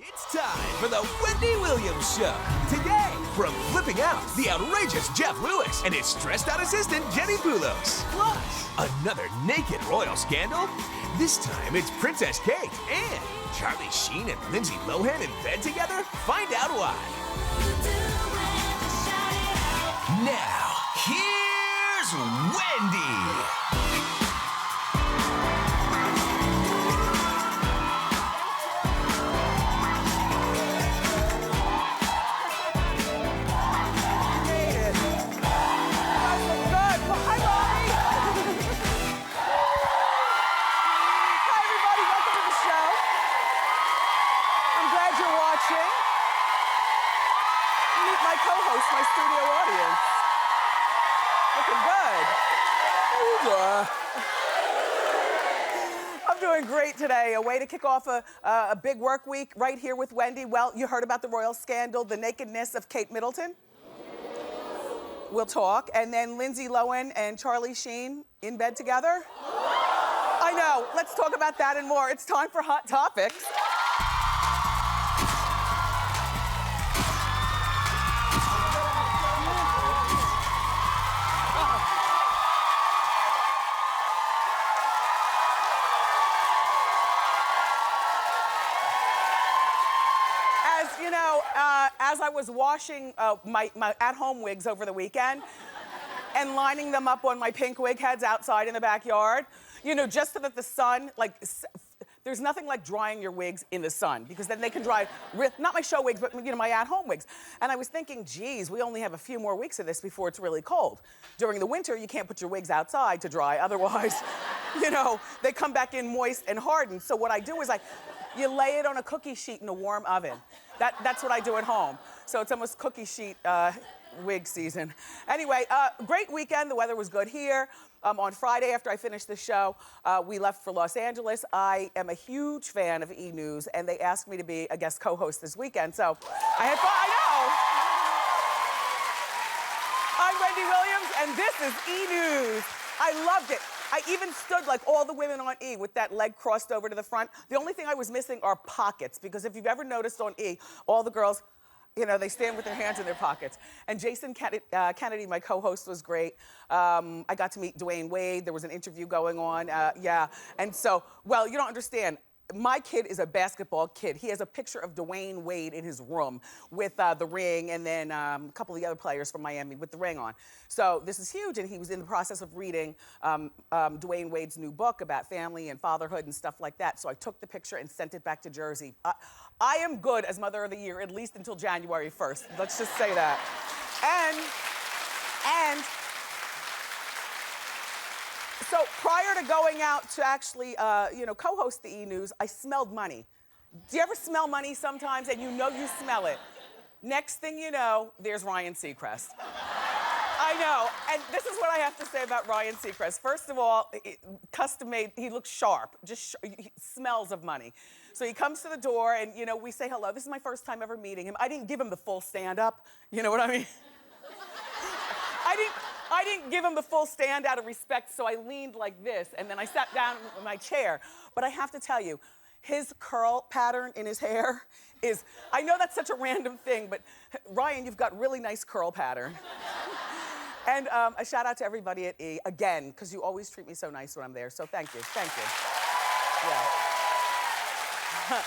It's time for the Wendy Williams Show. Today, from flipping out, the outrageous Jeff Lewis and his stressed-out assistant, Jenni Pulos. Plus, another naked royal scandal. This time, it's Princess Kate and Charlie Sheen and Lindsay Lohan in bed together. Find out why. Now, here's Wendy. My studio audience. Looking good. I'm doing great today. A way to kick off a big work week right here with Wendy. Well, you heard about the royal scandal, the nakedness of Kate Middleton. We'll talk. And then Lindsay Lohan and Charlie Sheen in bed together. I know. Let's talk about that and more. It's time for Hot Topics. As I was washing my at-home wigs over the weekend and lining them up on my pink wig heads outside in the backyard, you know, just so that the sun, there's nothing like drying your wigs in the sun because then they can dry, not my show wigs, but, you know, my at-home wigs. And I was thinking, geez, we only have a few more weeks of this before it's really cold. During the winter, you can't put your wigs outside to dry, otherwise, you know, they come back in moist and hardened. So what I do is you lay it on a cookie sheet in a warm oven. That's what I do at home. So it's almost cookie sheet wig season. Anyway, great weekend. The weather was good here. On Friday, after I finished the show, we left for Los Angeles. I am a huge fan of E! News, and they asked me to be a guest co-host this weekend. So I had fun. I know. I'm Wendy Williams, and this is E! News. I loved it. I even stood like all the women on E! with that leg crossed over to the front. The only thing I was missing are pockets, because if you've ever noticed on E!, all the girls, you know, they stand with their hands in their pockets. And Jason Kennedy, my co-host, was great. I got to meet Dwayne Wade. There was an interview going on, yeah. And so, well, you don't understand. My kid is a basketball kid. He has a picture of Dwayne Wade in his room with the ring, and then a couple of the other players from Miami with the ring on. So this is huge, and he was in the process of reading Dwayne Wade's new book about family and fatherhood and stuff like that. So I took the picture and sent it back to Jersey. I am good as Mother of the Year, at least until January 1st. Let's just say that. And so prior to going out to actually, you know, co-host the E! News, I smelled money. Do you ever smell money sometimes and you know you smell it? Next thing you know, there's Ryan Seacrest. I know, and this is what I have to say about Ryan Seacrest. First of all, custom made, he looks sharp, he smells of money. So he comes to the door and, you know, we say hello. This is my first time ever meeting him. I didn't give him the full stand-up, you know what I mean? I didn't give him the full stand out of respect, so I leaned like this, and then I sat down in my chair. But I have to tell you, his curl pattern in his hair is, I know that's such a random thing, but Ryan, you've got really nice curl pattern. And a shout out to everybody at E! Again, because you always treat me so nice when I'm there, so thank you, thank you. Yeah.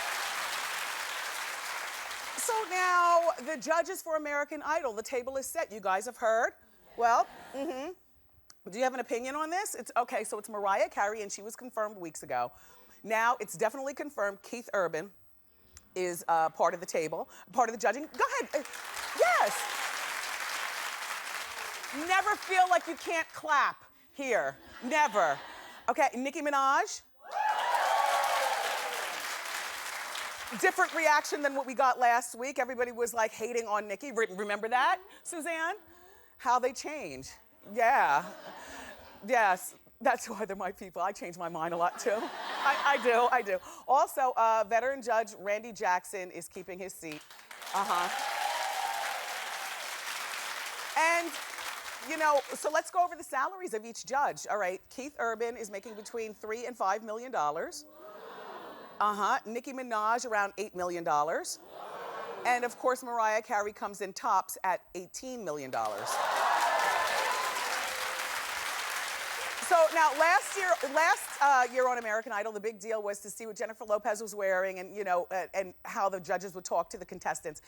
So now, the judges for American Idol, the table is set. You guys have heard? Well, do you have an opinion on this? It's okay, so it's Mariah Carey, and she was confirmed weeks ago. Now, it's definitely confirmed Keith Urban is part of the table, part of the judging. Go ahead, yes. Never feel like you can't clap here, never. Okay, Nicki Minaj. Different reaction than what we got last week. Everybody was like hating on Nicki. Remember that, Suzanne? How they change. Yeah. Yes, that's why they're my people. I change my mind a lot too. I do. Also, veteran judge Randy Jackson is keeping his seat. And, you know, so let's go over the salaries of each judge. All right, Keith Urban is making between $3 and $5 million. Nicki Minaj around $8 million. And of course, Mariah Carey comes in tops at $18 million. So now, last year on American Idol, the big deal was to see what Jennifer Lopez was wearing, and and how the judges would talk to the contestants.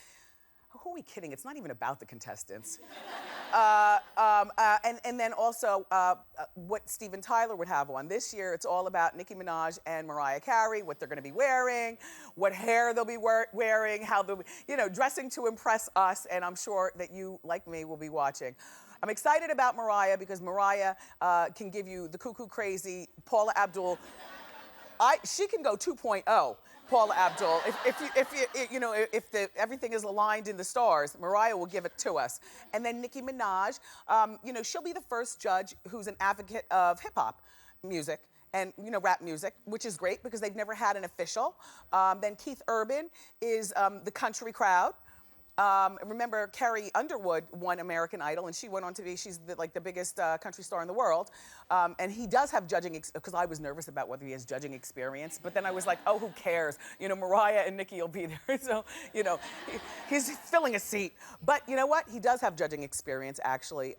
Who are we kidding? It's not even about the contestants. And then also what Steven Tyler would have on. This year, it's all about Nicki Minaj and Mariah Carey, what they're going to be wearing, what hair they'll be wearing, how they'll be, dressing to impress us. And I'm sure that you, like me, will be watching. I'm excited about Mariah because Mariah can give you the cuckoo crazy Paula Abdul. She can go 2.0. Paula Abdul. If everything is aligned in the stars, Mariah will give it to us. And then Nicki Minaj, she'll be the first judge who's an advocate of hip hop music and rap music, which is great because they've never had an official. Then Keith Urban is the country crowd. Remember, Carrie Underwood won American Idol, and she went on to be, she's the biggest country star in the world. And he does have judging, because I was nervous about whether he has judging experience, but then I was like, oh, who cares? Mariah and Nicki will be there. So, he's filling a seat. But you know what? He does have judging experience, actually.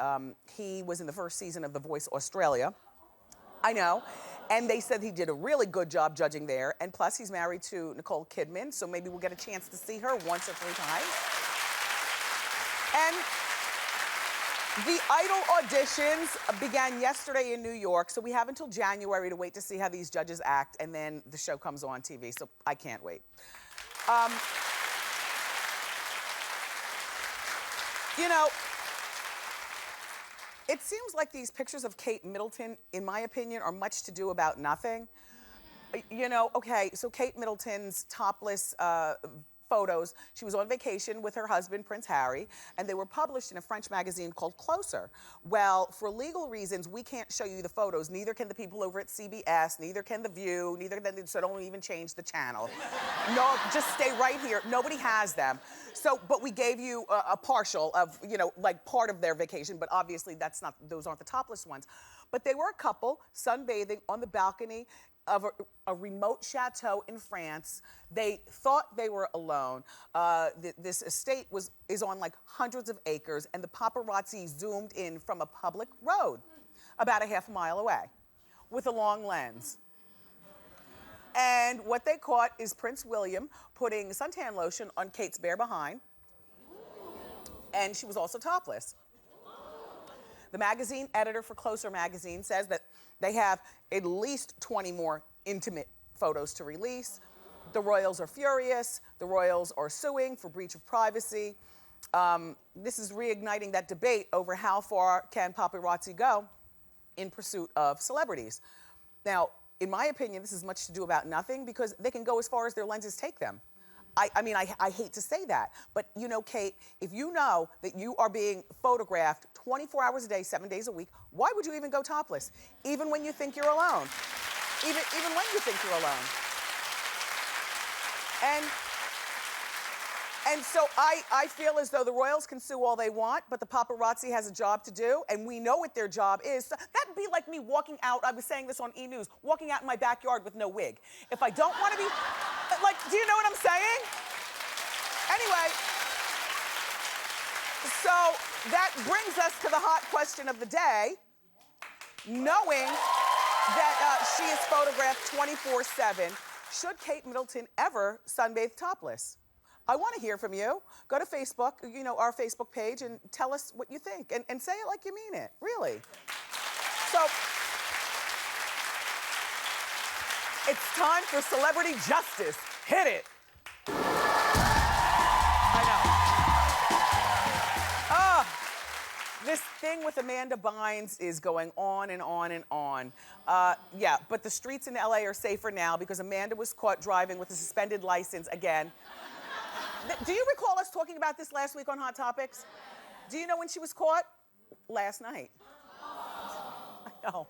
He was in the first season of The Voice Australia. I know. And they said he did a really good job judging there. And plus, he's married to Nicole Kidman, so maybe we'll get a chance to see her once or 3 times. And the Idol auditions began yesterday in New York, so we have until January to wait to see how these judges act, and then the show comes on TV, so I can't wait. It seems like these pictures of Kate Middleton, in my opinion, are much to do about nothing. Okay, so Kate Middleton's topless photos, she was on vacation with her husband, Prince Harry, and they were published in a French magazine called Closer. Well, for legal reasons, we can't show you the photos. Neither can the people over at CBS, neither can The View, so don't even change the channel. No, just stay right here. Nobody has them. So, but we gave you a partial of, part of their vacation, but obviously those aren't the topless ones. But they were a couple sunbathing on the balcony of a remote chateau in France. They thought they were alone. This estate is on hundreds of acres, and the paparazzi zoomed in from a public road about a half mile away with a long lens. And what they caught is Prince William putting suntan lotion on Kate's bare behind, and she was also topless. The magazine editor for Closer magazine says that they have at least 20 more intimate photos to release. The royals are furious. The royals are suing for breach of privacy. This is reigniting that debate over how far can paparazzi go in pursuit of celebrities. Now, in my opinion, this is much to do about nothing because they can go as far as their lenses take them. I hate to say that, but Kate, if you know that you are being photographed 24 hours a day, 7 days a week, why would you even go topless? Even when you think you're alone. Even when you think you're alone. And so I feel as though the royals can sue all they want, but the paparazzi has a job to do, and we know what their job is. So that'd be like me walking out, I was saying this on E! News, walking out in my backyard with no wig. If I don't want to be, do you know what I'm saying? Anyway, so that brings us to the hot question of the day. Knowing that she is photographed 24/7, should Kate Middleton ever sunbathe topless? I want to hear from you. Go to Facebook, our Facebook page, and tell us what you think. And say it like you mean it, really. So, it's time for Celebrity Justice. Hit it. I know. This thing with Amanda Bynes is going on and on and on. Yeah, but the streets in LA are safer now because Amanda was caught driving with a suspended license again. Do you recall us talking about this last week on Hot Topics? Do you know when she was caught? Last night. I know.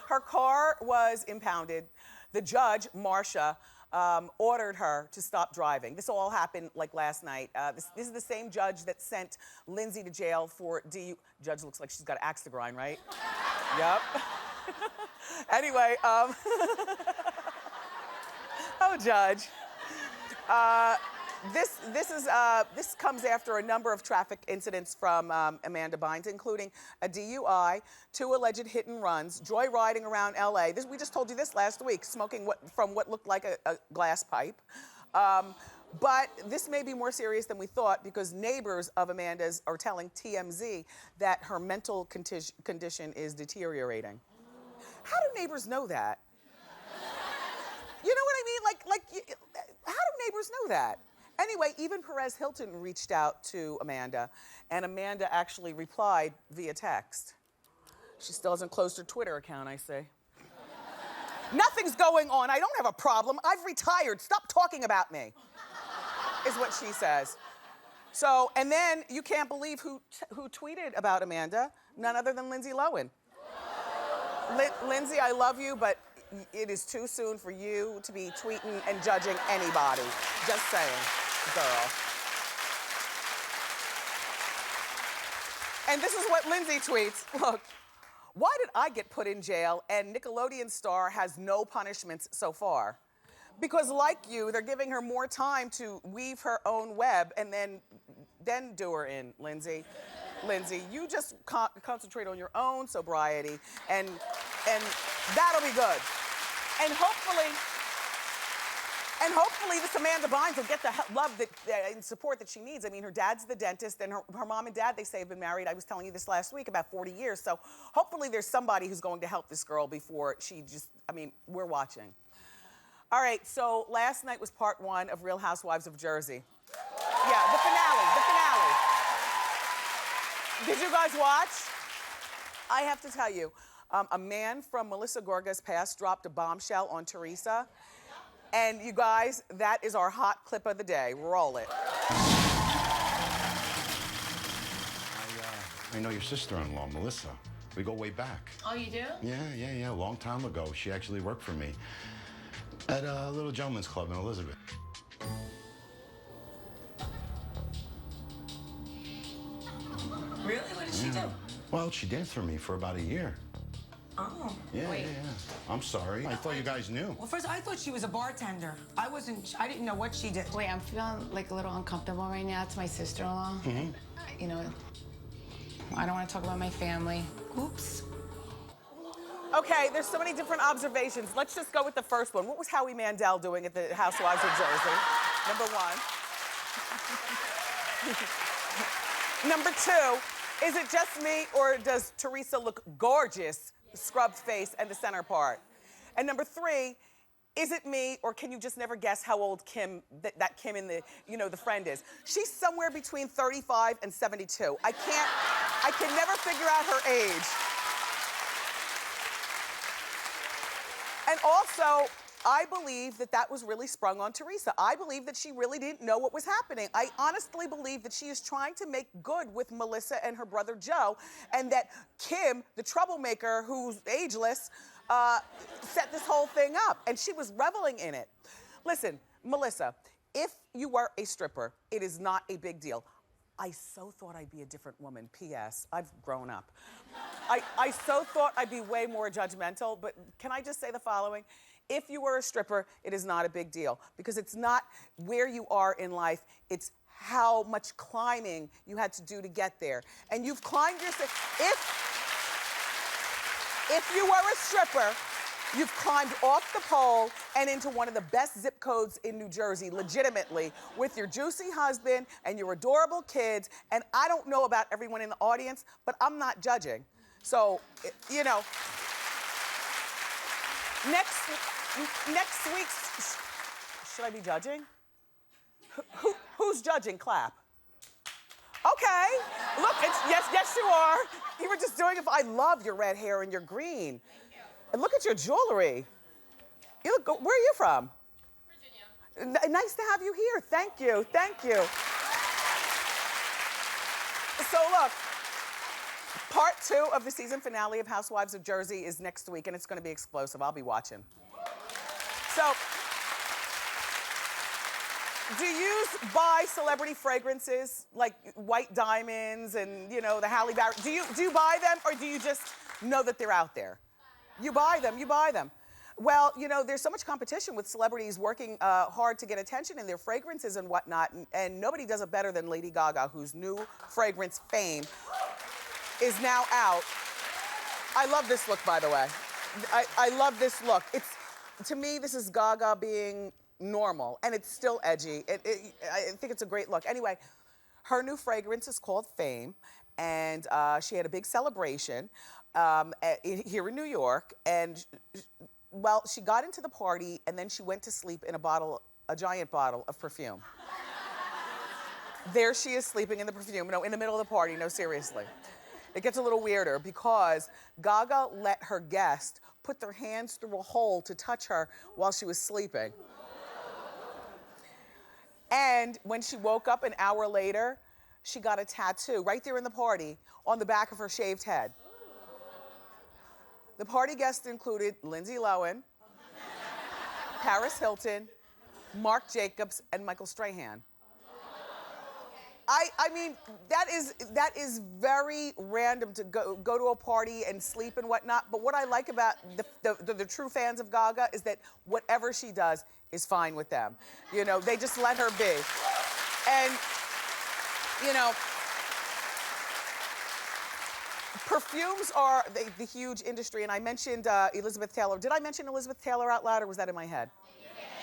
Her car was impounded. The judge, Marcia, ordered her to stop driving. This all happened last night. This is the same judge that sent Lindsay to jail for Judge looks like she's got an axe to grind, right? Yep. Anyway, Oh, Judge. This comes after a number of traffic incidents from Amanda Bynes, including a DUI, 2 alleged hit and runs, joyriding around LA. We just told you this last week, smoking from what looked like a glass pipe. But this may be more serious than we thought because neighbors of Amanda's are telling TMZ that her mental condition is deteriorating. How do neighbors know that? You know what I mean? How do neighbors know that? Anyway, even Perez Hilton reached out to Amanda, and Amanda actually replied via text. She still hasn't closed her Twitter account, I see. Nothing's going on. I don't have a problem. I've retired. Stop talking about me, is what she says. So, and then you can't believe who tweeted about Amanda, none other than Lindsay Lohan. Lindsay, I love you, but it is too soon for you to be tweeting and judging anybody. Just saying, girl. And this is what Lindsay tweets. Look, why did I get put in jail and Nickelodeon star has no punishments so far? Because like you, they're giving her more time to weave her own web and then do her in, Lindsay. Lindsay, you just concentrate on your own sobriety and that'll be good. And hopefully this Amanda Bynes will get the love and support that she needs. I mean, her dad's the dentist, and her mom and dad, they say, have been married, I was telling you this last week, about 40 years. So hopefully there's somebody who's going to help this girl before she we're watching. All right, so last night was part 1 of Real Housewives of Jersey. Yeah, the finale. Did you guys watch? I have to tell you, a man from Melissa Gorga's past dropped a bombshell on Teresa. And you guys, that is our hot clip of the day. Roll it. I know your sister-in-law, Melissa. We go way back. Oh, you do? Yeah. A long time ago. She actually worked for me at a little gentleman's club in Elizabeth. Really? What did she do? Well, she danced for me for about a year. Oh. Yeah. I'm sorry. I thought you guys knew. Well, first, I thought she was a bartender. I didn't know what she did. Wait, I'm feeling like a little uncomfortable right now. It's my sister-in-law. Mm-hmm. You know, I don't want to talk about my family. Oops. Okay, there's so many different observations. Let's just go with the first one. What was Howie Mandel doing at the Housewives of Jersey? Number 1. Number 2, is it just me or does Teresa look gorgeous, scrubbed face and the center part? And number 3, is it me or can you just never guess how old Kim, that Kim in the friend is? She's somewhere between 35 and 72. I can never figure out her age. And also, I believe that was really sprung on Teresa. I believe that she really didn't know what was happening. I honestly believe that she is trying to make good with Melissa and her brother Joe, and that Kim, the troublemaker who's ageless, set this whole thing up, and she was reveling in it. Listen, Melissa, if you were a stripper, it is not a big deal. I so thought I'd be a different woman. P.S. I've grown up. I so thought I'd be way more judgmental, but can I just say the following? If you were a stripper, it is not a big deal because it's not where you are in life, it's how much climbing you had to do to get there. And you've climbed yourself. If you were a stripper, you've climbed off the pole and into one of the best zip codes in New Jersey, legitimately, with your juicy husband and your adorable kids. And I don't know about everyone in the audience, but I'm not judging. So, you know, next week's, should I be judging? Who's judging? Clap. Okay. Look, yes you are. You were just doing it. I love your red hair and your green. And look at your jewelry. You look. Where are you from? Virginia. Nice to have you here. Thank you. So look, part 2 of the season finale of Housewives of Jersey is next week, and it's going to be explosive. I'll be watching. So, do you buy celebrity fragrances like White Diamonds and the Halle Berry? Do you buy them, or do you just know that they're out there? You buy them. Well, you know, there's so much competition with celebrities working hard to get attention in their fragrances and whatnot, and nobody does it better than Lady Gaga, whose new fragrance, Fame, is now out. I love this look, by the way. I love this look. To me, this is Gaga being normal, and it's still edgy. I think it's a great look. Anyway, her new fragrance is called Fame, and she had a big celebration here in New York, and well, she got into the party, and then she went to sleep in a giant bottle of perfume. There she is sleeping in the perfume, no, in the middle of the party, no, seriously. It gets a little weirder because Gaga let her guest put their hands through a hole to touch her while she was sleeping. And when she woke up an hour later, she got a tattoo right there in the party on the back of her shaved head. The party guests included Lindsay Lohan, Paris Hilton, Marc Jacobs, and Michael Strahan. I mean, that is very random to go to a party and sleep and whatnot, but what I like about the true fans of Gaga is that whatever she does is fine with them. You know, they just let her be. And, you know, perfumes are the huge industry, and I mentioned Elizabeth Taylor. Did I mention Elizabeth Taylor out loud, or was that in my head?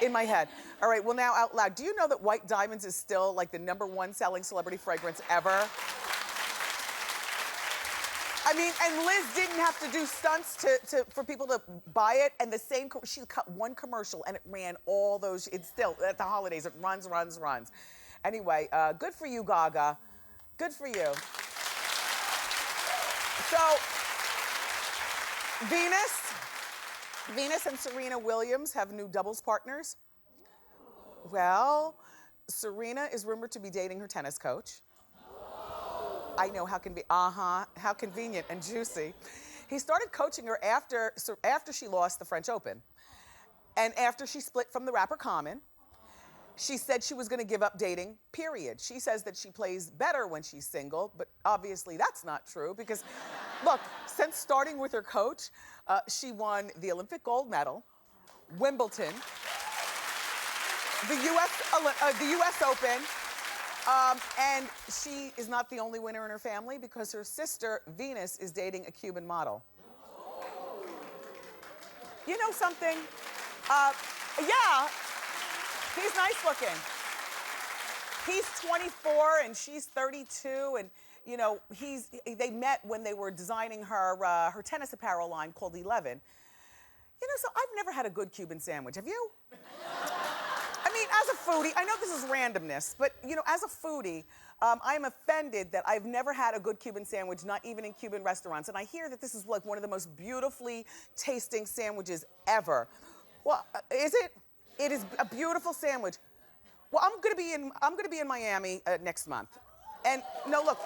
In my head. All right, well now out loud. Do you know that White Diamonds is still like the #1 selling celebrity fragrance ever? I mean, and Liz didn't have to do stunts for people to buy it, and she cut one commercial and it ran all those, it's still, at the holidays, it runs. Anyway, good for you, Gaga. Good for you. So, Venus and Serena Williams have new doubles partners. Well, Serena is rumored to be dating her tennis coach. I know, how convenient and juicy. He started coaching her after she lost the French Open. And after she split from the rapper Common, she said she was gonna give up dating, period. She says that she plays better when she's single, but obviously that's not true because, look, since starting with her coach, she won the Olympic gold medal, Wimbledon, the US Open, and she is not the only winner in her family because her sister, Venus, is dating a Cuban model. You know something? Yeah. He's nice looking. He's 24 and she's 32, and you know, they met when they were designing her tennis apparel line called 11. You know, so I've never had a good Cuban sandwich. Have you? I mean, as a foodie, I know this is randomness, but you know, as a foodie, I'm offended that I've never had a good Cuban sandwich, not even in Cuban restaurants. And I hear that this is like one of the most beautifully tasting sandwiches ever. Well, is it? It is a beautiful sandwich. Well, I'm gonna be in Miami next month. And no, look,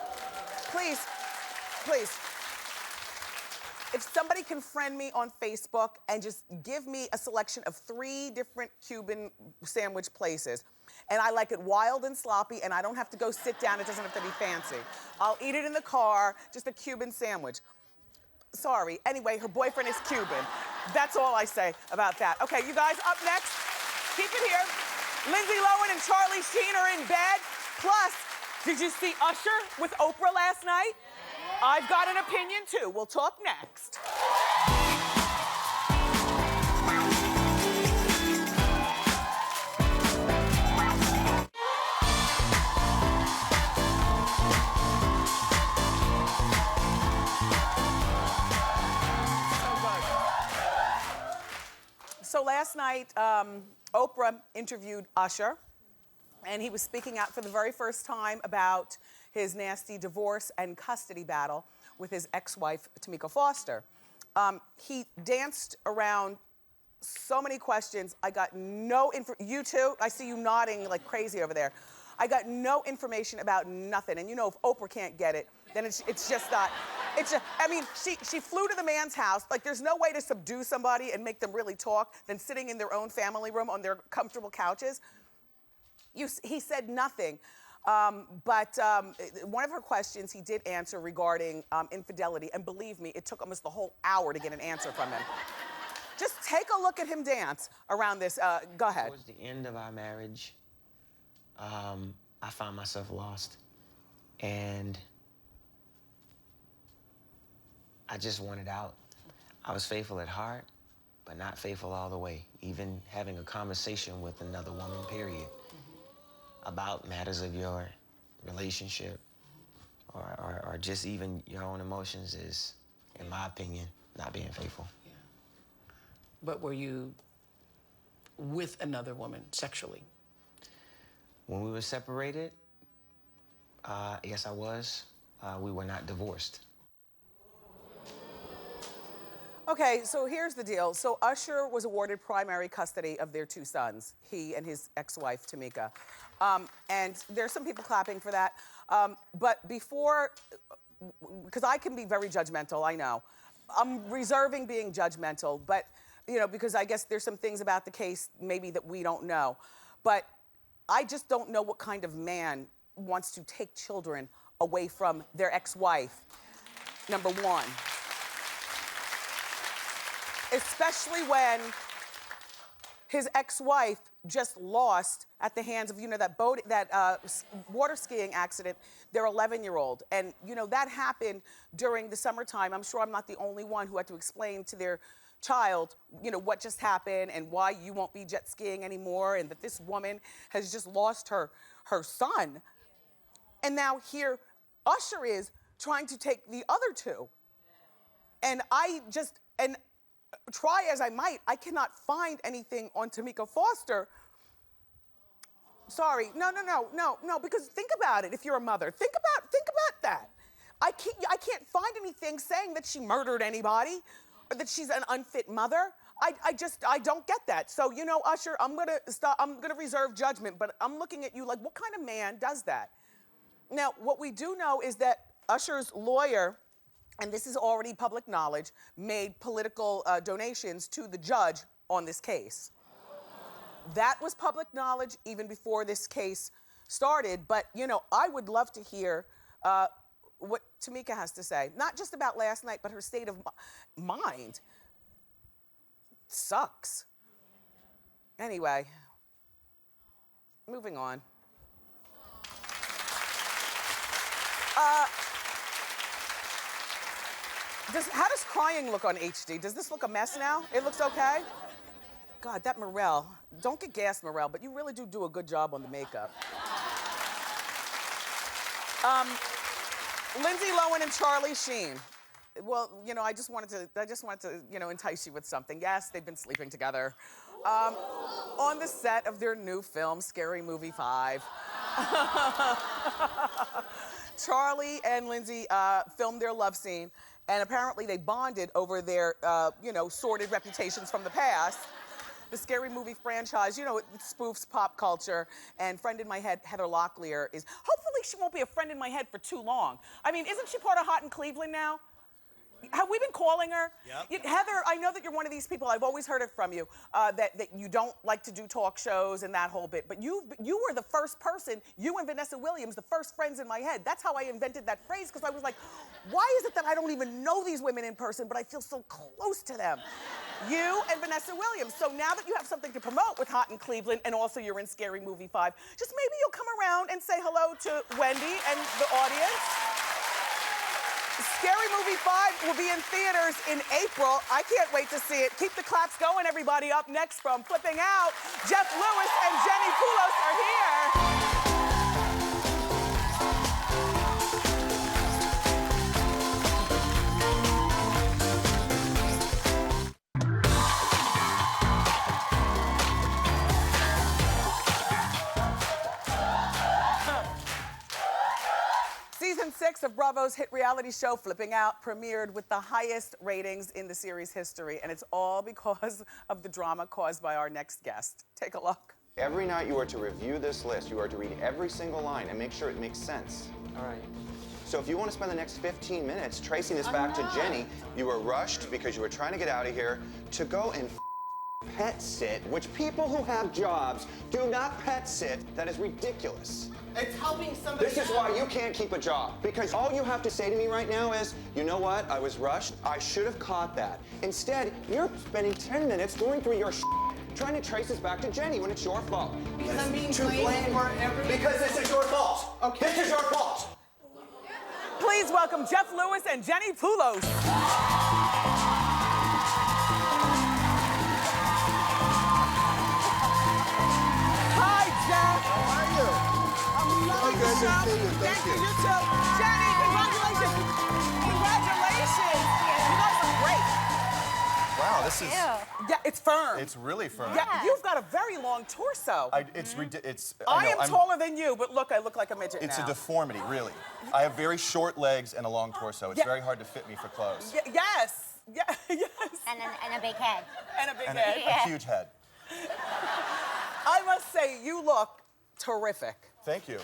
please. If somebody can friend me on Facebook and just give me a selection of 3 different Cuban sandwich places, and I like it wild and sloppy, and I don't have to go sit down, it doesn't have to be fancy. I'll eat it in the car, just a Cuban sandwich. Sorry, anyway, her boyfriend is Cuban. That's all I say about that. Okay, you guys, up next, keep it here. Lindsay Lohan and Charlie Sheen are in bed. Plus, did you see Usher with Oprah last night? I've got an opinion too. We'll talk next. So last night, Oprah interviewed Usher, and he was speaking out for the very first time about his nasty divorce and custody battle with his ex-wife, Tamika Foster. He danced around so many questions. I got no info. You too? I see you nodding like crazy over there. I got no information about nothing. And you know, if Oprah can't get it, then it's just not. It's just, I mean, she flew to the man's house. Like, there's no way to subdue somebody and make them really talk than sitting in their own family room on their comfortable couches. He said nothing. But one of her questions he did answer regarding infidelity. And believe me, it took almost the whole hour to get an answer from him. Just take a look at him dance around this. Go ahead. Towards the end of our marriage, I found myself lost. And I just wanted out. I was faithful at heart, but not faithful all the way. Even having a conversation with another woman, period, about matters of your relationship or just even your own emotions is, in my opinion, not being faithful. Yeah. But were you with another woman sexually? When we were separated, yes, I was. We were not divorced. Okay, so here's the deal. So Usher was awarded primary custody of their 2 sons, he and his ex-wife, Tamika. And there's some people clapping for that. But before, because I can be very judgmental, I know. I'm reserving being judgmental, but, you know, because I guess there's some things about the case maybe that we don't know. But I just don't know what kind of man wants to take children away from their ex-wife, number one. Especially when his ex-wife just lost at the hands of, you know, that water skiing accident, their 11-year-old. And, you know, that happened during the summertime. I'm sure I'm not the only one who had to explain to their child, you know, what just happened and why you won't be jet skiing anymore and that this woman has just lost her son. And now here Usher is trying to take the other 2. And try as I might, I cannot find anything on Tamika Foster. Sorry, no, because think about it if you're a mother. Think about that. I can't find anything saying that she murdered anybody or that she's an unfit mother. I don't get that. So, you know, Usher, I'm gonna reserve judgment, but I'm looking at you like, what kind of man does that? Now, what we do know is that Usher's lawyer, and this is already public knowledge, made political donations to the judge on this case. That was public knowledge even before this case started, but, you know, I would love to hear what Tamika has to say. Not just about last night, but her state of mind. Sucks. Anyway, moving on. How does crying look on HD? Does this look a mess now? It looks okay? God, that Morel. Don't get gassed, Morel, but you really do a good job on the makeup. Lindsay Lohan and Charlie Sheen. Well, you know, I just wanted to, you know, entice you with something. Yes, they've been sleeping together. On the set of their new film, Scary Movie 5. Charlie and Lindsay filmed their love scene, and apparently they bonded over their, you know, sordid reputations from the past. The Scary Movie franchise, you know, it spoofs pop culture, and friend in my head, Heather Locklear, is, hopefully she won't be a friend in my head for too long. I mean, isn't she part of Hot in Cleveland now? Have we been calling her? Yep. Heather, I know that you're one of these people, I've always heard it from you, that you don't like to do talk shows and that whole bit, but you were the first person, you and Vanessa Williams, the first friends in my head. That's how I invented that phrase, because I was like, why is it that I don't even know these women in person, but I feel so close to them? You and Vanessa Williams. So now that you have something to promote with Hot in Cleveland, and also you're in Scary Movie 5, just maybe you'll come around and say hello to Wendy and the audience. Scary Movie 5 will be in theaters in April. I can't wait to see it. Keep the claps going, everybody. Up next from Flipping Out, Jeff Lewis and Jenni Pulos are here. Season 6 of Bravo's hit reality show, Flipping Out, premiered with the highest ratings in the series history, and it's all because of the drama caused by our next guest. Take a look. Every night you are to review this list. You are to read every single line and make sure it makes sense. All right. So if you want to spend the next 15 minutes tracing this back to Jenni, you were rushed because you were trying to get out of here to go and pet sit, which people who have jobs do not pet sit. That is ridiculous. It's helping somebody. This is why you can't keep a job. Because all you have to say to me right now is, you know what? I was rushed. I should have caught that. Instead, you're spending 10 minutes going through your trying to trace this back to Jenni when it's your fault. Because I'm being blamed for everything. Because this is your fault. Okay. This is your fault. Please welcome Jeff Lewis and Jenni Pulos. Hi, Jeff. How are you? I'm loving the good to show. see you. Thank you. You too. Jenni, congratulations. Congratulations. You guys look great. Wow, this is. Yeah, it's firm. It's really firm. Yeah, you've got a very long torso. It's. I know, am taller than you, but look, I look like a midget It's now. a deformity, really. I have very short legs and a long torso. It's Yeah. very hard to fit me for clothes. Yes. Yeah, yes. And a big head. And a big And head. a huge head. I must say, you look terrific. Thank you.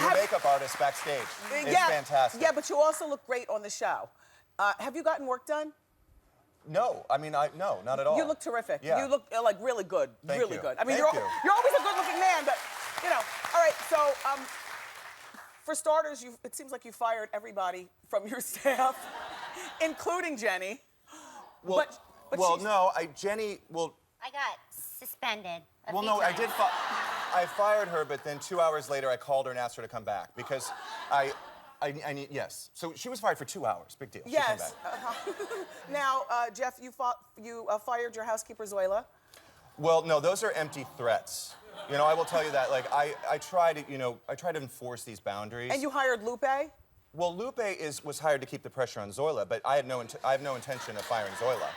Your makeup artist backstage is fantastic. Yeah, but you also look great on the show. Have you gotten work done? No, I mean, no, not at all. You look terrific. Yeah. You look like really good. Thank really you. good. I mean, Thank you're you. you're always a good-looking man, but you know. All right, so for starters, it seems like you fired everybody from your staff, including Jenni. Well, but well, she's- no, Jenni, well, I got suspended. well, no, I did. I fired her, but then 2 hours later, I called her and asked her to come back because I need, yes. So she was fired for 2 hours. Big deal. She came Yes. back. Now, Jeff, you fired your housekeeper Zoila. Well, no, those are empty threats. You know, I will tell you that. Like, I try to, I try to enforce these boundaries. And you hired Lupe? Well, Lupe was hired to keep the pressure on Zoila, but I have no intention of firing Zoila.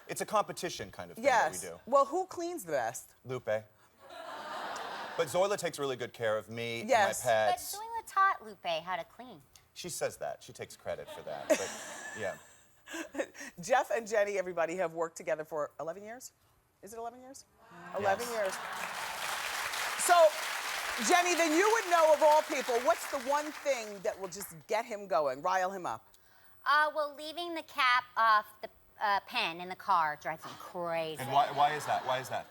It's a competition kind of thing that we do. Well, who cleans the best? Lupe. But Zoila takes really good care of me Yes. and my But pets. Zoila taught Lupe how to clean. She says that. She takes credit for that. But yeah. Jeff and Jenni, everybody, have worked together for 11 years? Is it 11 years? 11 years. So, Jenni, then you would know of all people, what's the one thing that will just get him going, rile him up? Well, leaving the cap off the pen in the car drives him crazy. And why is that? Why is that?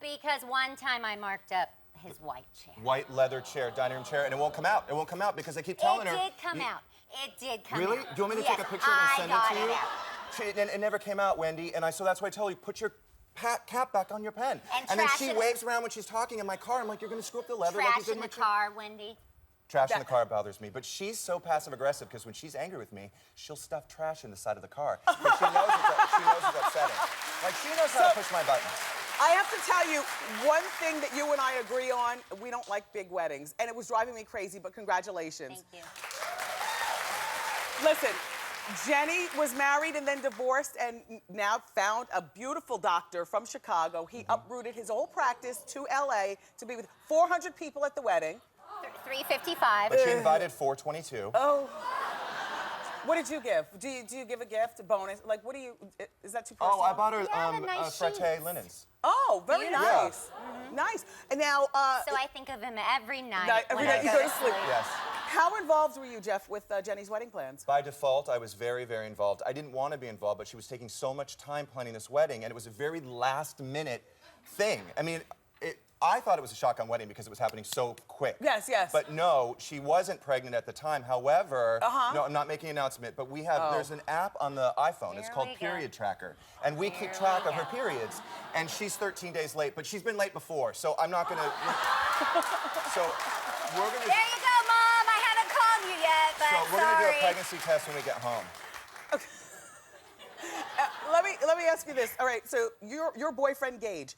Because one time I marked up his white chair. White leather chair, dining room chair, and it won't come out. It won't come out because I keep telling her. It did come out. It did come Really? out. Do you want me to Yes, take a picture and send it to you? Out. It never came out, Wendy, and so that's why I tell you, put your cap back on your pen. And then trash she it- waves around when she's talking in my car. I'm like, you're gonna screw up the leather like you Trash did in my the chair. car, Wendy. Trash in the car bothers me, but she's so passive-aggressive because when she's angry with me, she'll stuff trash in the side of the car. But she knows it's upsetting. Like, she knows how to push my buttons. I have to tell you, one thing that you and I agree on, we don't like big weddings. And it was driving me crazy, but congratulations. Thank you. Listen, Jenni was married and then divorced and now found a beautiful doctor from Chicago. He uprooted his whole practice to LA to be with 400 people at the wedding. 355. But she invited 422. Oh. What did you give? Do you give a gift, a bonus? Like, what do you, is that too personal? Oh, I bought her Yeah, the nice frate sheets. linens. Oh, very Beautiful. nice. Nice. And now, So I think of him every night. every when night I you go to sleep. Yes. How involved were you, Jeff, with Jenni's wedding plans? By default, I was very, very involved. I didn't want to be involved, but she was taking so much time planning this wedding, and it was a very last-minute thing. I mean, I thought it was a shotgun wedding because it was happening so quick. Yes, yes. But no, she wasn't pregnant at the time. However, no, I'm not making an announcement, but we have, there's an app on the iPhone. It's There called we go. Period Tracker. And we keep track of her periods. And she's 13 days late, but she's been late before, so I'm not gonna, so we're gonna. There you go, Mom. I haven't called you yet, but So we're gonna do a sorry. pregnancy test when we get home. Let me ask you this. All right, so your boyfriend, Gage,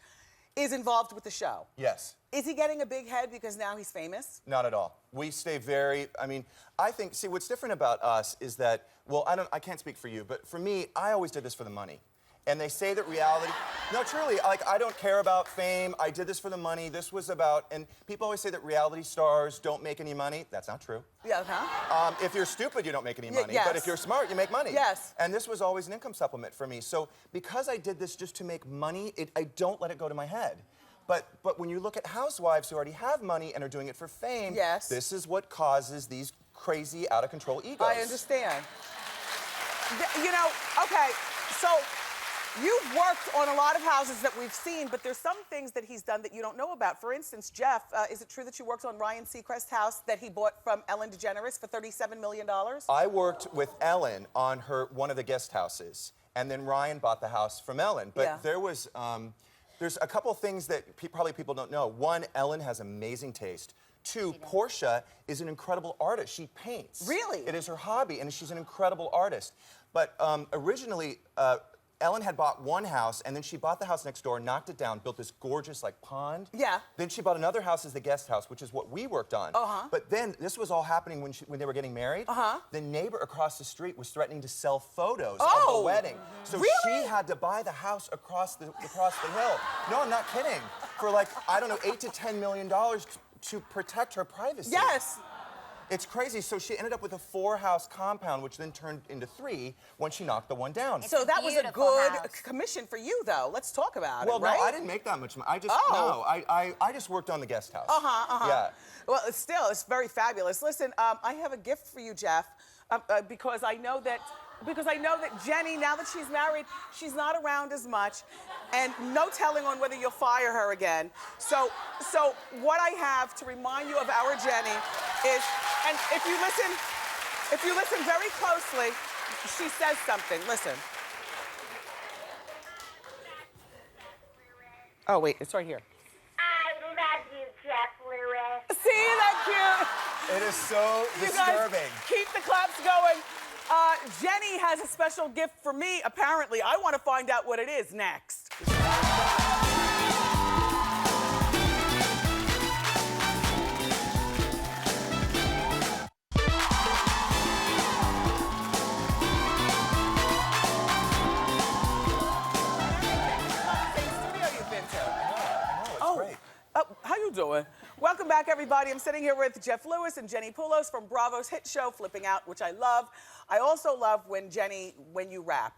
is involved with the show. Yes. Is he getting a big head because now he's famous? Not at all. We stay very, I mean, I think, see, what's different about us is that, well, I can't speak for you, but for me, I always did this for the money. And they say that reality, no, truly, like, I don't care about fame. I did this for the money. This was about, and people always say that reality stars don't make any money. That's not true. Yeah, huh? If you're stupid, you don't make any money. yes. But if you're smart, you make money. Yes. And this was always an income supplement for me. So because I did this just to make money, I don't let it go to my head. But when you look at housewives who already have money and are doing it for fame, Yes. this is what causes these crazy, out-of-control egos. I understand. You know, okay, so You've worked on a lot of houses that we've seen, but there's some things that he's done that you don't know about. For instance, Jeff, is it true that you worked on Ryan Seacrest's house that he bought from Ellen DeGeneres for $37 million? I worked with Ellen on one of the guest houses, and then Ryan bought the house from Ellen. But Yeah. there's a couple things that probably people don't know. One, Ellen has amazing taste. Two, Portia is an incredible artist. She paints. Really? It is her hobby, and she's an incredible artist. But originally, Ellen had bought one house, and then she bought the house next door, knocked it down, built this gorgeous like pond. Yeah. Then she bought another house as the guest house, which is what we worked on. But then this was all happening when they were getting married. The neighbor across the street was threatening to sell photos of the wedding. So she had to buy the house across the hill. No, I'm not kidding. For like, I don't know, $8 to $10 million to protect her privacy. Yes. It's crazy. So she ended up with a 4-house compound, which then turned into 3 when she knocked the one down. So that was a good commission for you, though. Let's talk about it, right? Well, no, I didn't make that much money. I just, no, I just worked on the guest house. Yeah. Well, it's very fabulous. Listen, I have a gift for you, Jeff, because I know that Jenni, now that she's married, she's not around as much, and no telling on whether you'll fire her again. So what I have to remind you of our Jenni is, and if you listen very closely, she says something. Listen. Oh wait, it's right here. I love you, Jeff Lewis. See, that cute? It is so You disturbing. guys keep the claps going. Jenni has a special gift for me, apparently. I want to find out what it is next. How you doing? Welcome back, everybody. I'm sitting here with Jeff Lewis and Jenni Pulos from Bravo's hit show, Flipping Out, which I love. I also love when you rap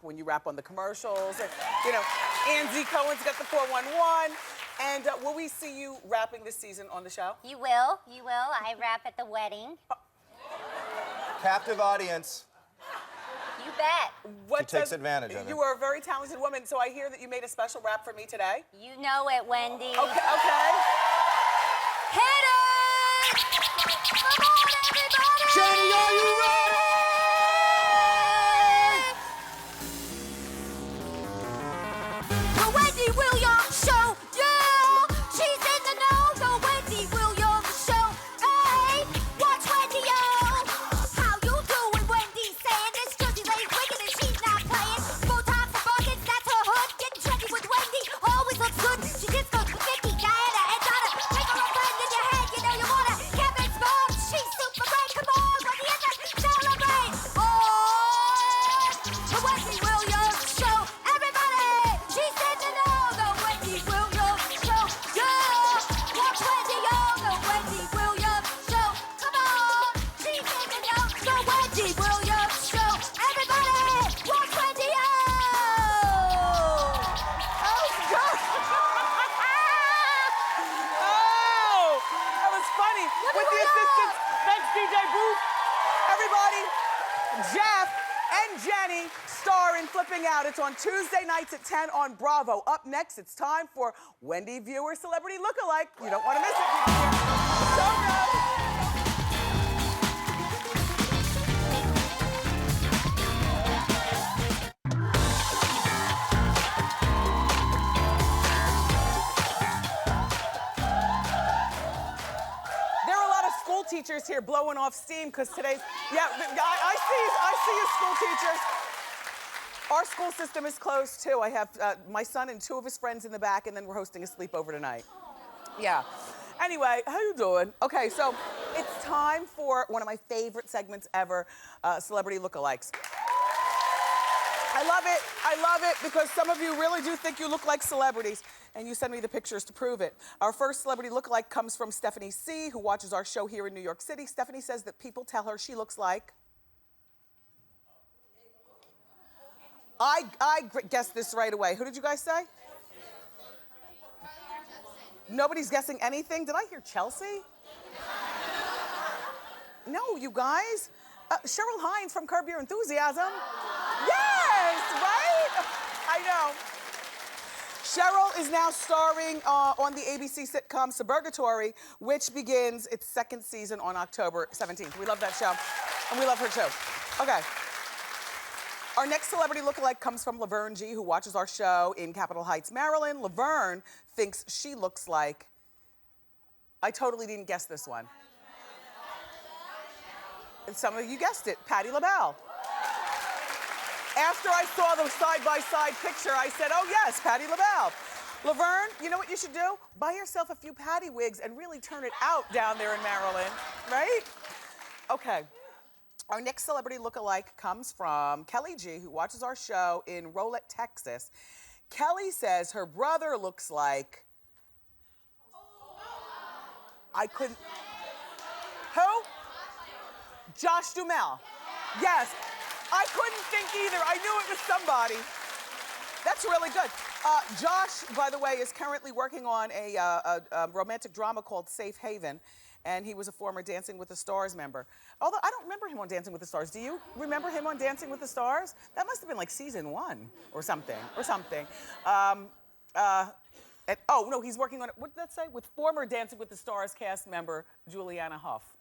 on the commercials. And, you know, Andy Cohen's got the 411. And will we see you rapping this season on the show? You will. I rap at the wedding. Captive audience. You bet. She takes advantage of it. You are a very talented woman, so I hear that you made a special rap for me today. You know it, Wendy. Okay. Hit it! Come on, everybody! Jenni, are you ready? The Wendy Williams Show, yeah! She's in the know, the Wendy Williams Show. Hey, watch Wendy, yo! How you doing, Wendy? Saying this cause she's late wicked and she's not playing. Botox and buckets, that's her hood. Getting trendy with Wendy, always looks good. She just goes with Vicky, Diana, and Donna. Make her a friend in your head, you know you wanna. Kevin Spark, she's super great. Come on, Wendy, it's a celebrate. Oh, the Wendy Williams Show. Everybody, she's in the know, the Wendy Williams Show. Yeah, watch Wendy, yo, the Wendy Williams Show. Come on, she's in the know, the Wendy Williams Show. Everybody, watch Wendy, yo. Oh, God. Oh, that was funny. With the assistance, thanks, DJ Booth. Everybody, Jeff and Jenni star in Flipping Out. It's on Tuesday nights at 10 on Bravo. Up next, it's time for Wendy Viewer Celebrity Lookalike. You don't want to miss it. So good. There are a lot of school teachers here blowing off steam because today's, I see you school teachers. Our school system is closed too. I have my son and 2 of his friends in the back, and then we're hosting a sleepover tonight. Yeah. Anyway, how you doing? Okay, so it's time for one of my favorite segments ever, Celebrity Lookalikes. I love it because some of you really do think you look like celebrities, and you send me the pictures to prove it. Our first celebrity lookalike comes from Stephanie C., who watches our show here in New York City. Stephanie says that people tell her she looks like... I guessed this right away. Who did you guys say? Nobody's guessing anything? Did I hear Chelsea? No, you guys. Cheryl Hines from Curb Your Enthusiasm. Yes, right? I know. Cheryl is now starring on the ABC sitcom Suburgatory, which begins its second season on October 17th. We love that show, and we love her too. Okay. Our next celebrity lookalike comes from Laverne G, who watches our show in Capitol Heights, Maryland. Laverne thinks she looks like... I totally didn't guess this one. And some of you guessed it, Patti LaBelle. After I saw the side-by-side picture, I said, oh yes, Patti LaBelle. Laverne, you know what you should do? Buy yourself a few Patti wigs and really turn it out down there in Maryland, right? Okay. Our next celebrity lookalike comes from Kelly G, who watches our show in Rolette, Texas. Kelly says her brother looks like... I couldn't... Who? Josh Duhamel. Yes. I couldn't think either. I knew it was somebody. That's really good. Josh, by the way, is currently working on a romantic drama called Safe Haven, and he was a former Dancing with the Stars member. Although I don't remember him on Dancing with the Stars. Do you remember him on Dancing with the Stars? That must have been like season 1 or something, oh, no, he's working on it, what did that say? With former Dancing with the Stars cast member, Juliana Hough.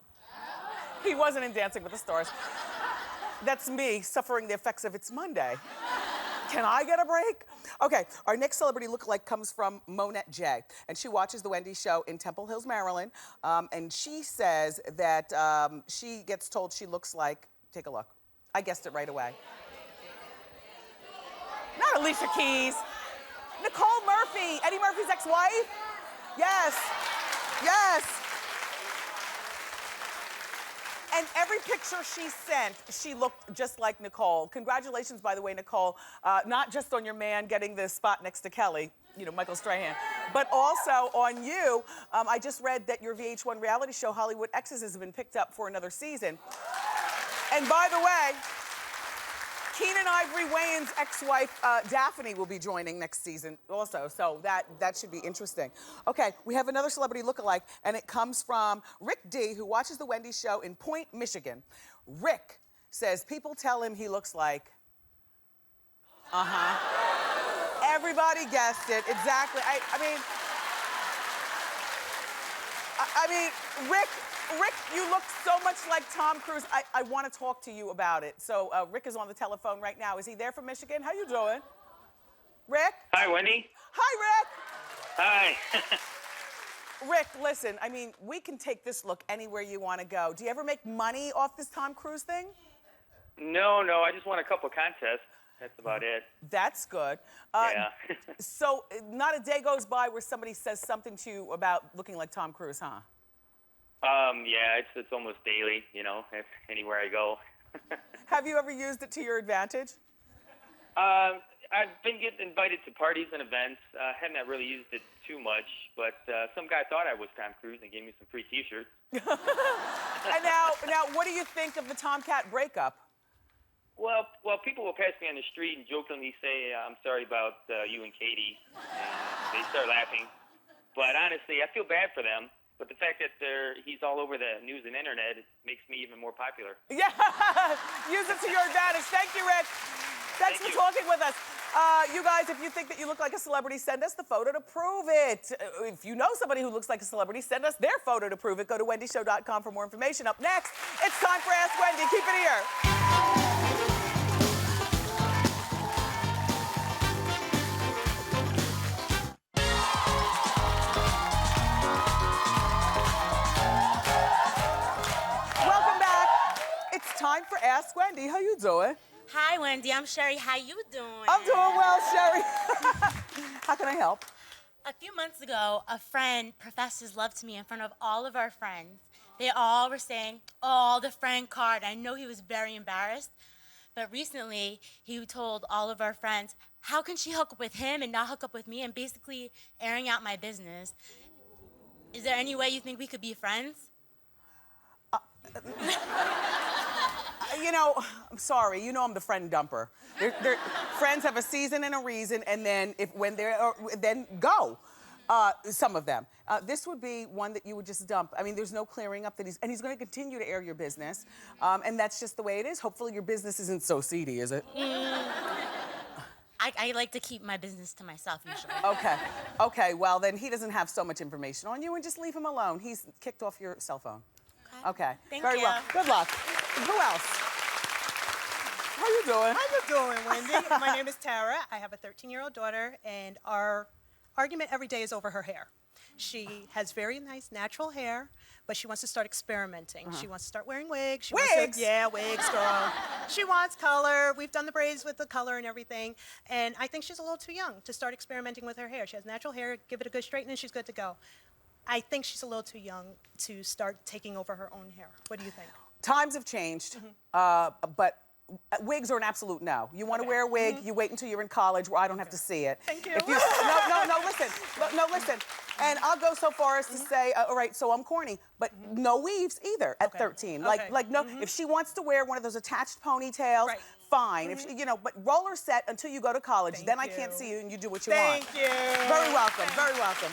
He wasn't in Dancing with the Stars. That's me suffering the effects of It's Monday. Can I get a break? Okay, our next celebrity lookalike comes from Monette J, and she watches The Wendy Show in Temple Hills, Maryland, and she says that she gets told she looks like, take a look. I guessed it right away. Not Alicia Keys. Nicole Murphy, Eddie Murphy's ex-wife? Yes, yes. And every picture she sent, she looked just like Nicole. Congratulations, by the way, Nicole, not just on your man getting the spot next to Kelly, you know, Michael Strahan, but also on you. I just read that your VH1 reality show, Hollywood Exes, has been picked up for another season. And by the way, Keenan Ivory Wayans' ex-wife, Daphne, will be joining next season also, so that should be interesting. Okay, we have another celebrity lookalike, and it comes from Rick D, who watches The Wendy Show in Point, Michigan. Rick says people tell him he looks like... Everybody guessed it, exactly. I mean, Rick, you look so much like Tom Cruise. I want to talk to you about it. So Rick is on the telephone right now. Is he there from Michigan? How you doing? Rick? Hi, Wendy. Hi, Rick. Hi. Rick, listen, I mean, we can take this look anywhere you want to go. Do you ever make money off this Tom Cruise thing? No, I just won a couple contests. That's about it. That's good. Yeah. So not a day goes by where somebody says something to you about looking like Tom Cruise, huh? Yeah, it's almost daily, you know, anywhere I go. Have you ever used it to your advantage? I've been getting invited to parties and events. Haven't really used it too much, but some guy thought I was Tom Cruise and gave me some free T-shirts. And now, what do you think of the Tomcat breakup? Well, people will pass me on the street and jokingly say, I'm sorry about you and Katie, and they start laughing. But honestly, I feel bad for them. But the fact that he's all over the news and internet, it makes me even more popular. Yeah, use it to your advantage. Thank you, Rick. Thanks for talking with us. You guys, if you think that you look like a celebrity, send us the photo to prove it. If you know somebody who looks like a celebrity, send us their photo to prove it. Go to wendyshow.com for more information. Up next, it's time for Ask Wendy. Keep it here. Time for Ask Wendy. How you doing? Hi, Wendy. I'm Sherry. How you doing? I'm doing well, Sherry. How can I help? A few months ago, a friend professed his love to me in front of all of our friends. They all were saying, oh, the friend card. I know he was very embarrassed. But recently, he told all of our friends, how can she hook up with him and not hook up with me, and basically airing out my business. Is there any way you think we could be friends? You know, I'm sorry. You know I'm the friend dumper. Friends have a season and a reason, and then then go. Some of them. This would be one that you would just dump. I mean, there's no clearing up that he's going to continue to air your business, and that's just the way it is. Hopefully your business isn't so seedy, is it? I like to keep my business to myself usually. Okay. Okay, well, then he doesn't have so much information on you, and just leave him alone. He's kicked off your cell phone. Okay. Thank Very you. well. Good luck. Who else? How you doing? How you doing, Wendy? My name is Tara. I have a 13-year-old daughter, and our argument every day is over her hair. She has very nice natural hair, but she wants to start experimenting. She wants to start wearing wigs. She wants Wigs? yeah, wigs, girl. She wants color. We've done the braids with the color and everything. And I think she's a little too young to start experimenting with her hair. She has natural hair. Give it a good straighten, and she's good to go. I think she's a little too young to start taking over her own hair. What do you think? Times have changed, but wigs are an absolute no. You want to wear a wig, you wait until you're in college where I don't have to see it. Thank you. If you no, listen. And I'll go so far as to say, all right, so I'm corny, but no weaves either at 13. Like no, if she wants to wear one of those attached ponytails, fine. If she, but roller set until you go to college. Then I can't see you and you do what you want. Thank you. Very welcome. Very welcome.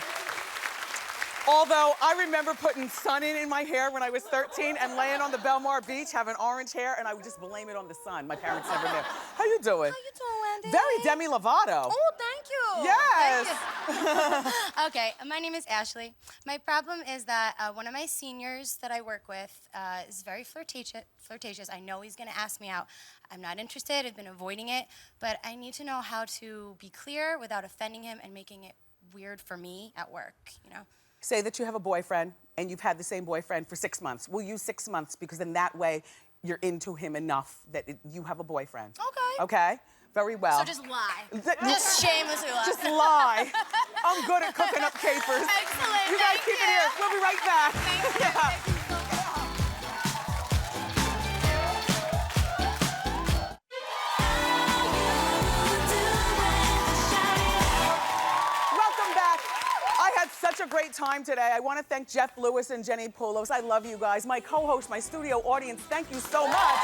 Although I remember putting sun in my hair when I was 13 and laying on the Belmar Beach having orange hair, and I would just blame it on the sun. My parents never knew. How you doing? How you doing, Wendy? Very Demi Lovato. Oh, thank you. Yes. Thank you. Okay, my name is Ashley. My problem is that one of my seniors that I work with is very flirtatious. I know he's going to ask me out. I'm not interested. I've been avoiding it, but I need to know how to be clear without offending him and making it weird for me at work, Say that you have a boyfriend and you've had the same boyfriend for 6 months. We'll use 6 months because then that way you're into him enough that you have a boyfriend. Okay. Okay? Very well. So just lie. Just shamelessly lie. Just lie. I'm good at cooking up capers. Excellent. You guys keep it here. We'll be right back. Thank you. Welcome back. I had such a great time today. I want to thank Jeff Lewis and Jenni Pulos. I love you guys. My co-host, my studio audience, thank you so much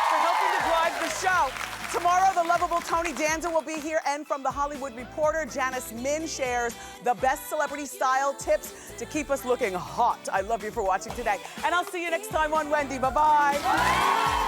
for helping to drive the show. Tomorrow, the lovable Tony Danza will be here, and from The Hollywood Reporter, Janice Min shares the best celebrity style tips to keep us looking hot. I love you for watching today, and I'll see you next time on Wendy. Bye-bye.